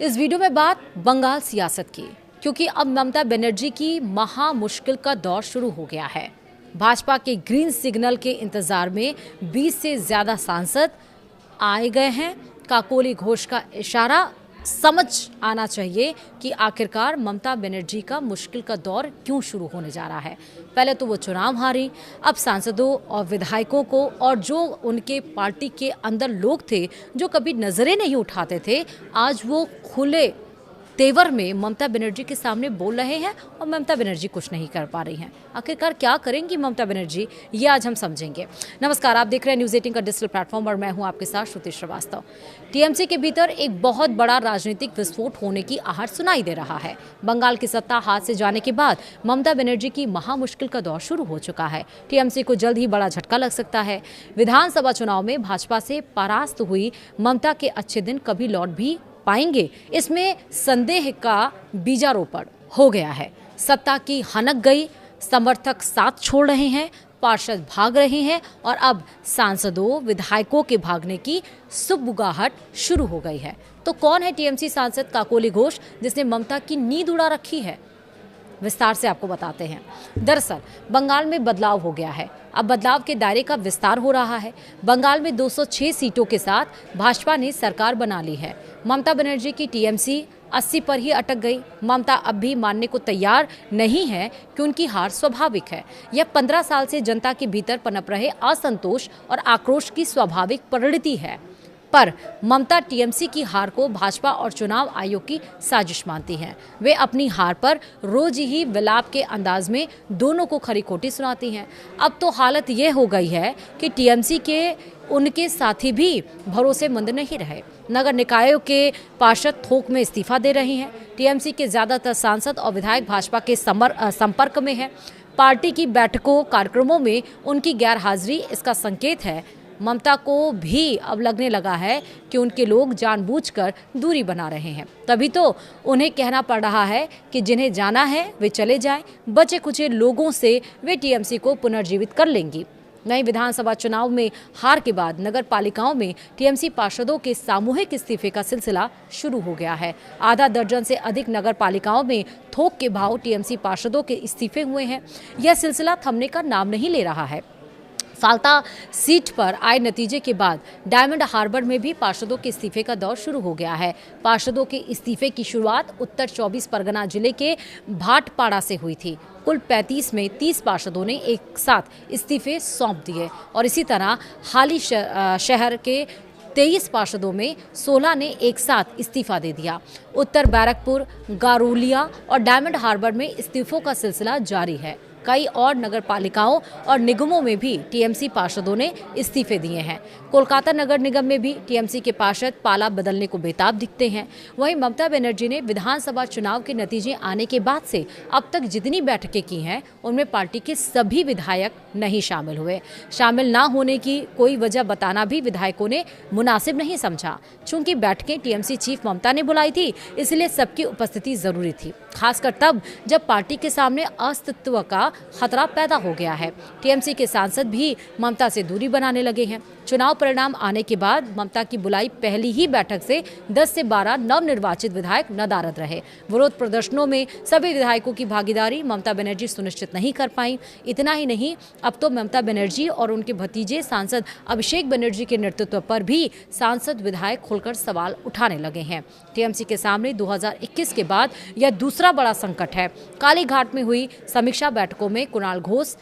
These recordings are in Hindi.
इस वीडियो में बात बंगाल सियासत की, क्योंकि अब ममता बनर्जी की महा मुश्किल का दौर शुरू हो गया है। भाजपा के ग्रीन सिग्नल के इंतजार में 20 से ज्यादा सांसद आए गए हैं। काकोली घोष का इशारा समझ आना चाहिए कि आखिरकार ममता बनर्जी का मुश्किल का दौर क्यों शुरू होने जा रहा है। पहले तो वो चुनाव हारी, अब सांसदों और विधायकों को और जो उनके पार्टी के अंदर लोग थे जो कभी नजरें नहीं उठाते थे, आज वो खुले तेवर में ममता बनर्जी के सामने बोल रहे हैं और ममता बनर्जी कुछ नहीं कर पा रही हैं। आखिरकार क्या करेंगी ममता बनर्जी, ये आज हम समझेंगे। नमस्कार, आप देख रहे हैं न्यूज़ 18 का डिजिटल प्लेटफॉर्म और मैं हूं आपके साथ श्रुति श्रीवास्तव। टीएमसी के भीतर एक बहुत बड़ा राजनीतिक विस्फोट होने की आहट सुनाई दे रहा है। बंगाल की सत्ता हाथ से जाने के बाद ममता बनर्जी की महामुश्किल का दौर शुरू हो चुका है। टीएमसी को जल्द ही बड़ा झटका लग सकता है। विधानसभा चुनाव में भाजपा से परास्त हुई ममता के अच्छे दिन कभी लौट भी पाएंगे, इसमें संदेह का बीजारोपण हो गया है। सत्ता की हनक गई, समर्थक साथ छोड़ रहे हैं, पार्षद भाग रहे हैं और अब सांसदों विधायकों के भागने की सुगबुगाहट शुरू हो गई है। तो कौन है टीएमसी सांसद काकोली घोष जिसने ममता की नींद उड़ा रखी है? विस्तार से आपको बताते हैं। दरअसल बंगाल में बदलाव हो गया है। अब बदलाव के दायरे का विस्तार हो रहा है। बंगाल में 206 सीटों के साथ भाजपा ने सरकार बना ली है। ममता बनर्जी की टीएमसी 80 पर ही अटक गई। ममता अब भी मानने को तैयार नहीं है कि उनकी हार स्वाभाविक है। यह 15 साल से जनता के भीतर पनप रहे असंतोष और आक्रोश की स्वाभाविक परिणति है। पर ममता टीएमसी की हार को भाजपा और चुनाव आयोग की साजिश मानती हैं। वे अपनी हार पर रोज ही विलाप के अंदाज में दोनों को खरी खोटी सुनाती हैं। अब तो हालत ये हो गई है कि टीएमसी के उनके साथी भी भरोसेमंद नहीं रहे। नगर निकायों के पार्षद थोक में इस्तीफा दे रहे हैं। टीएमसी के ज्यादातर सांसद और विधायक भाजपा के संपर्क में है। पार्टी की बैठकों कार्यक्रमों में उनकी गैर हाजिरी इसका संकेत है। ममता को भी अब लगने लगा है कि उनके लोग जानबूझकर दूरी बना रहे हैं। तभी तो उन्हें कहना पड़ रहा है कि जिन्हें जाना है वे चले जाएं, बचे कुचे लोगों से वे टीएमसी को पुनर्जीवित कर लेंगी। नई विधानसभा चुनाव में हार के बाद नगर पालिकाओं में टीएमसी पार्षदों के सामूहिक इस्तीफे का सिलसिला शुरू हो गया है। आधा दर्जन से अधिक नगर पालिकाओं में थोक के भाव टीएमसी पार्षदों के इस्तीफे हुए हैं। यह सिलसिला थमने का नाम नहीं ले रहा है। फाल्ता सीट पर आए नतीजे के बाद डायमंड हार्बर में भी पार्षदों के इस्तीफे का दौर शुरू हो गया है। पार्षदों के इस्तीफे की शुरुआत उत्तर 24 परगना जिले के भाटपाड़ा से हुई थी। कुल 35 में 30 पार्षदों ने एक साथ इस्तीफे सौंप दिए और इसी तरह हाली शहर के 23 पार्षदों में 16 ने एक साथ इस्तीफा दे दिया। उत्तर बैरकपुर, गारूलिया और डायमंड हार्बर में इस्तीफों का सिलसिला जारी है। कई और नगर पालिकाओं और निगमों में भी टीएमसी पार्षदों ने इस्तीफे दिए हैं। कोलकाता नगर निगम में भी टीएमसी के पार्षद पाला बदलने को बेताब दिखते हैं। वहीं ममता बनर्जी ने विधानसभा चुनाव के नतीजे आने के बाद से अब तक जितनी बैठकें की हैं उनमें पार्टी के सभी विधायक नहीं शामिल हुए। शामिल ना होने की कोई वजह बताना भी विधायकों ने मुनासिब नहीं समझा। चूंकि बैठकें टीएमसी चीफ ममता ने बुलाई थी, इसलिए सबकी उपस्थिति जरूरी थी, खासकर तब जब पार्टी के सामने अस्तित्व का खतरा पैदा हो गया है। टीएमसी के सांसद भी ममता से दूरी बनाने लगे हैं। चुनाव परिणाम आने के बाद ममता की बुलाई पहली ही बैठक से 10 से 12 नवनिर्वाचित विधायक नदारद रहे। विरोध प्रदर्शनों में सभी विधायकों की भागीदारी ममता बनर्जी सुनिश्चित नहीं कर पाई। इतना ही नहीं, अब तो ममता बनर्जी और उनके भतीजे सांसद अभिषेक बनर्जी के नेतृत्व पर भी सांसद विधायक खुलकर सवाल उठाने लगे हैं। टीएमसी के सामने 2021 के बाद यह दूसरा बड़ा संकट है। कालीघाट में हुई समीक्षा बैठकों में कुणाल घोष,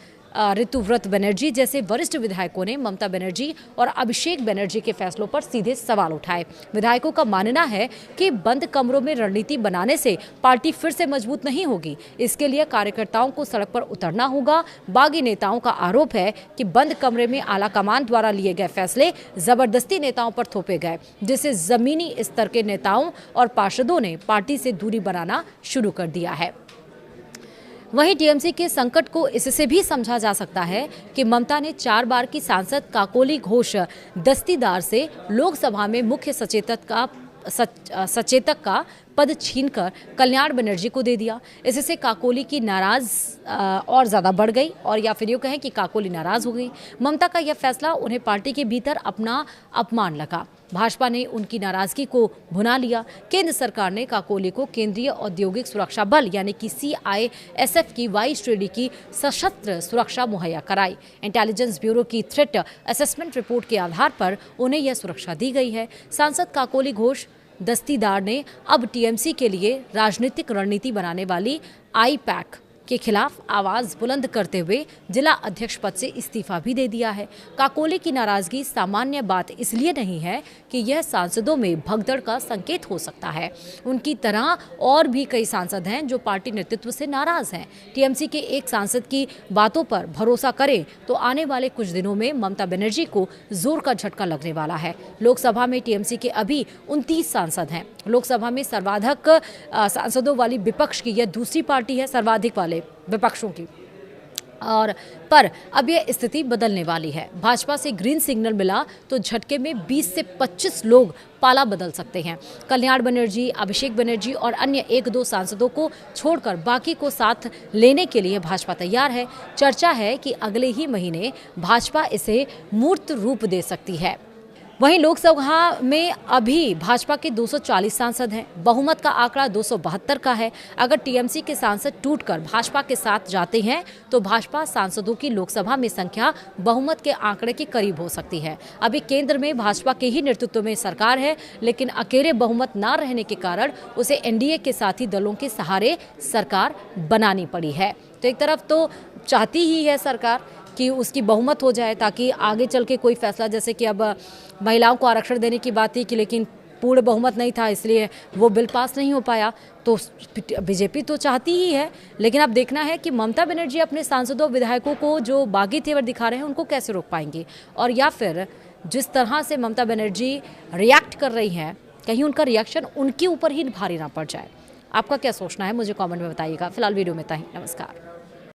ऋतुव्रत बनर्जी जैसे वरिष्ठ विधायकों ने ममता बनर्जी और अभिषेक बनर्जी के फैसलों पर सीधे सवाल उठाए। विधायकों का मानना है कि बंद कमरों में रणनीति बनाने से पार्टी फिर से मजबूत नहीं होगी। इसके लिए कार्यकर्ताओं को सड़क पर उतरना होगा। बागी नेताओं का आरोप है कि बंद कमरे में आलाकमान द्वारा लिए गए फैसले जबरदस्ती नेताओं पर थोपे गए, जिससे जमीनी स्तर के नेताओं और पार्षदों ने पार्टी से दूरी बनाना शुरू कर दिया है। वहीं टीएमसी के संकट को इससे भी समझा जा सकता है कि ममता ने 4 बार की सांसद काकोली घोष दस्तीदार से लोकसभा में मुख्य सचेतक का पद छीनकर कल्याण बनर्जी को दे दिया। इससे काकोली की नाराज और ज़्यादा बढ़ गई, और या फिर यूँ कहें कि काकोली नाराज हो गई। ममता का यह फैसला उन्हें पार्टी के भीतर अपना अपमान लगा। भाजपा ने उनकी नाराजगी को भुना लिया। केंद्र सरकार ने काकोली को केंद्रीय औद्योगिक सुरक्षा बल यानी कि CISF की 22 श्रेणी की सशस्त्र सुरक्षा मुहैया कराई। इंटेलिजेंस ब्यूरो की थ्रेट असेसमेंट रिपोर्ट के आधार पर उन्हें यह सुरक्षा दी गई है। सांसद काकोली घोष दस्तीदार ने अब TMC के लिए राजनीतिक रणनीति बनाने वाली IPAC के खिलाफ आवाज बुलंद करते हुए जिला अध्यक्ष पद से इस्तीफा भी दे दिया है। काकोली की नाराजगी सामान्य बात इसलिए नहीं है कि यह सांसदों में भगदड़ का संकेत हो सकता है। उनकी तरह और भी कई सांसद हैं जो पार्टी नेतृत्व से नाराज हैं। TMC के एक सांसद की बातों पर भरोसा करें तो आने वाले कुछ दिनों में ममता बनर्जी को जोर का झटका लगने वाला है। लोकसभा में TMC के अभी 29 सांसद हैं। लोकसभा में सर्वाधिक सांसदों वाली विपक्ष की यह दूसरी पार्टी है, सर्वाधिक वाले विपक्षों की। और पर अब यह स्थिति बदलने वाली है। भाजपा से ग्रीन सिग्नल मिला तो झटके में 20 से 25 लोग पाला बदल सकते हैं। कल्याण बनर्जी, अभिषेक बनर्जी और अन्य 1-2 सांसदों को छोड़कर बाकी को साथ लेने के लिए भाजपा तैयार है। चर्चा है कि अगले ही महीने भाजपा इसे मूर्त रूप दे सकती है। वहीं लोकसभा में अभी भाजपा के 240 सांसद हैं। बहुमत का आंकड़ा 272 का है। अगर TMC के सांसद टूटकर भाजपा के साथ जाते हैं तो भाजपा सांसदों की लोकसभा में संख्या बहुमत के आंकड़े के करीब हो सकती है। अभी केंद्र में भाजपा के ही नेतृत्व में सरकार है, लेकिन अकेले बहुमत न रहने के कारण उसे NDA के साथी दलों के सहारे सरकार बनानी पड़ी है। तो एक तरफ तो चाहती ही है सरकार कि उसकी बहुमत हो जाए ताकि आगे चल के कोई फैसला, जैसे कि अब महिलाओं को आरक्षण देने की बात थी कि लेकिन पूर्ण बहुमत नहीं था इसलिए वो बिल पास नहीं हो पाया, तो बीजेपी तो चाहती ही है। लेकिन अब देखना है कि ममता बनर्जी अपने सांसदों विधायकों को जो बागी तेवर दिखा रहे हैं उनको कैसे रोक पाएंगी, और या फिर जिस तरह से ममता बनर्जी रिएक्ट कर रही हैं कहीं उनका रिएक्शन उनके ऊपर ही भारी ना पड़ जाए। आपका क्या सोचना है मुझे कमेंट में बताइएगा। फिलहाल वीडियो में इतना ही। नमस्कार।